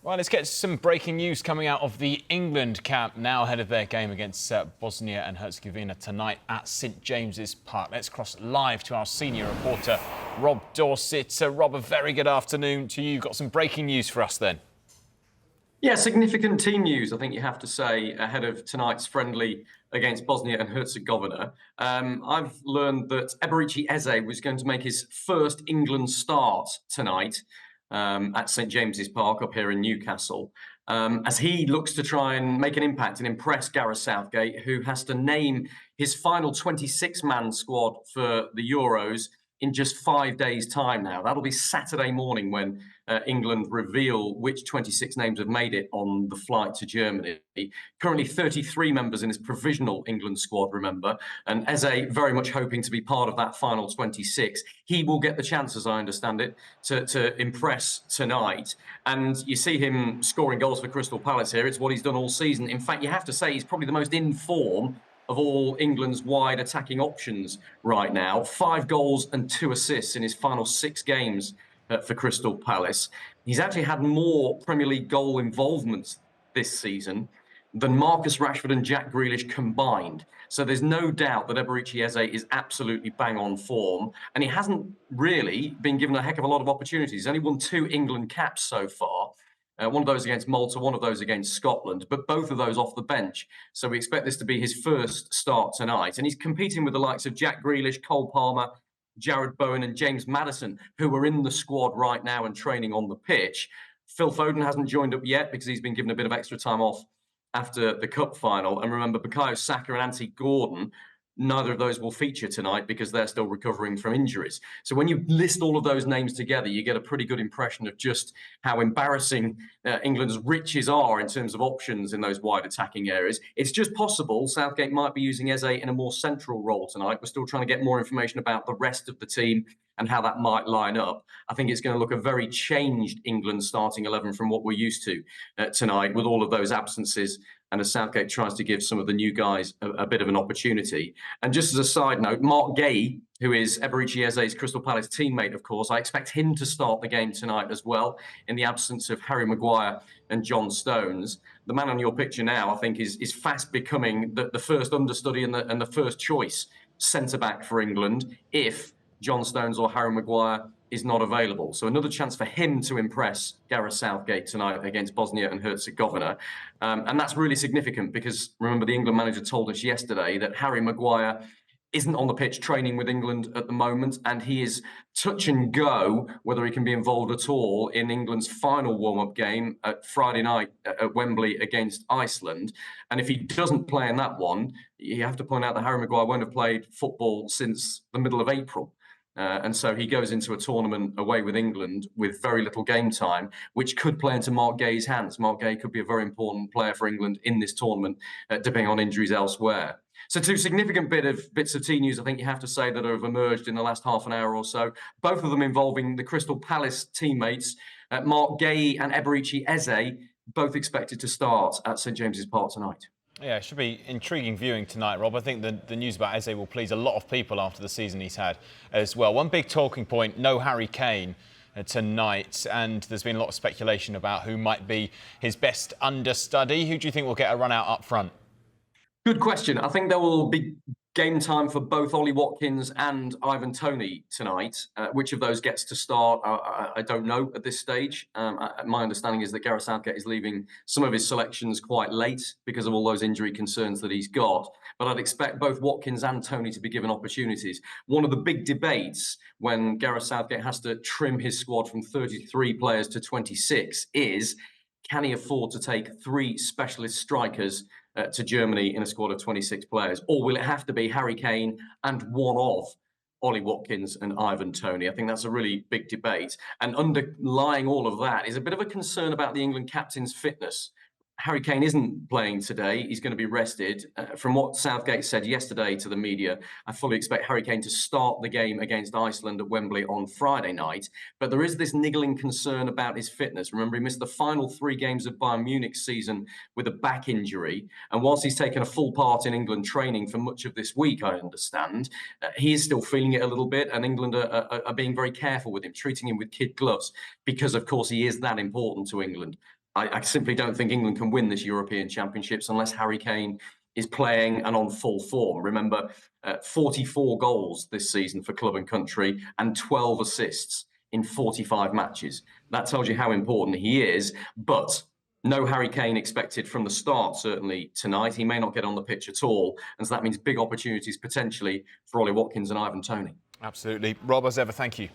Well, let's get some breaking news coming out of the England camp now ahead of their game against Bosnia and Herzegovina tonight at St James's Park. Let's cross live to our senior reporter, Rob Dorset. Rob, a very good afternoon to you. You've got some breaking news for us then. Yeah, significant team news, I think you have to say, ahead of tonight's friendly against Bosnia and Herzegovina. I've learned that Eberechi Eze was going to make his first England start tonight at St James's Park up here in Newcastle, as he looks to try and make an impact and impress Gareth Southgate, who has to name his final 26-man squad for the Euros in just 5 days' time now. That'll be Saturday morning when England reveal which 26 names have made it on the flight to Germany. Currently 33 members in his provisional England squad, remember, and Eze very much hoping to be part of that final 26. He will get the chance, as I understand it, to impress tonight. And you see him scoring goals for Crystal Palace here. It's what he's done all season. In fact, you have to say he's probably the most in form of all England's wide attacking options right now. 5 goals and 2 assists in his final 6 games for Crystal Palace. He's actually had more Premier League goal involvements this season than Marcus Rashford and Jack Grealish combined. So there's no doubt that Eberechi Eze is absolutely bang on form, and he hasn't really been given a heck of a lot of opportunities. He's only won 2 England caps so far. One of those against Malta, one of those against Scotland, but both of those off the bench. So we expect this to be his first start tonight. And he's competing with the likes of Jack Grealish, Cole Palmer, Jared Bowen and James Maddison, who are in the squad right now and training on the pitch. Phil Foden hasn't joined up yet because he's been given a bit of extra time off after the cup final. And remember, Bukayo Saka and Anthony Gordon, neither of those will feature tonight because they're still recovering from injuries. So when you list all of those names together, you get a pretty good impression of just how embarrassing England's riches are in terms of options in those wide attacking areas. It's just possible Southgate might be using Eze in a more central role tonight. We're still trying to get more information about the rest of the team and how that might line up. I think it's going to look a very changed England starting 11 from what we're used to tonight, with all of those absences, and as Southgate tries to give some of the new guys a bit of an opportunity. And just as a side note, Marc Guehi, who is Eberechi Eze's Crystal Palace teammate, of course, I expect him to start the game tonight as well, in the absence of Harry Maguire and John Stones. The man on your picture now, I think, is fast becoming the first understudy and the first choice centre-back for England if John Stones or Harry Maguire is not available. So another chance for him to impress Gareth Southgate tonight against Bosnia and Herzegovina. And that's really significant because, remember, the England manager told us yesterday that Harry Maguire isn't on the pitch training with England at the moment, and he is touch and go whether he can be involved at all in England's final warm-up game at Friday night at Wembley against Iceland. And if he doesn't play in that one, you have to point out that Harry Maguire won't have played football since the middle of April. And so he goes into a tournament away with England with very little game time, which could play into Marc Guehi's hands. Marc Guehi could be a very important player for England in this tournament, depending on injuries elsewhere. So 2 significant bits of team news, I think you have to say, that have emerged in the last half an hour or so, both of them involving the Crystal Palace teammates, Marc Guehi and Eberechi Eze, both expected to start at St James's Park tonight. Yeah, it should be intriguing viewing tonight, Rob. I think the news about Eze will please a lot of people after the season he's had as well. One big talking point, no Harry Kane tonight, and there's been a lot of speculation about who might be his best understudy. Who do you think will get a run out up front? Good question. I think there will be game time for both Ollie Watkins and Ivan Toney tonight. Which of those gets to start, I don't know at this stage. My understanding is that Gareth Southgate is leaving some of his selections quite late because of all those injury concerns that he's got. But I'd expect both Watkins and Toney to be given opportunities. One of the big debates when Gareth Southgate has to trim his squad from 33 players to 26 is, can he afford to take 3 specialist strikers to Germany in a squad of 26 players? Or will it have to be Harry Kane and one of Ollie Watkins and Ivan Toney? I think that's a really big debate. And underlying all of that is a bit of a concern about the England captain's fitness. Harry Kane isn't playing today. He's going to be rested. From what Southgate said yesterday to the media, I fully expect Harry Kane to start the game against Iceland at Wembley on Friday night. But there is this niggling concern about his fitness. Remember, he missed the final 3 games of Bayern Munich's season with a back injury. And whilst he's taken a full part in England training for much of this week, I understand, he is still feeling it a little bit. And England are being very careful with him, treating him with kid gloves, because, of course, he is that important to England. I simply don't think England can win this European Championships unless Harry Kane is playing and on full form. Remember, 44 goals this season for club and country and 12 assists in 45 matches. That tells you how important he is, but no Harry Kane expected from the start, certainly tonight. He may not get on the pitch at all, and so that means big opportunities potentially for Ollie Watkins and Ivan Toney. Absolutely. Rob, as ever, thank you.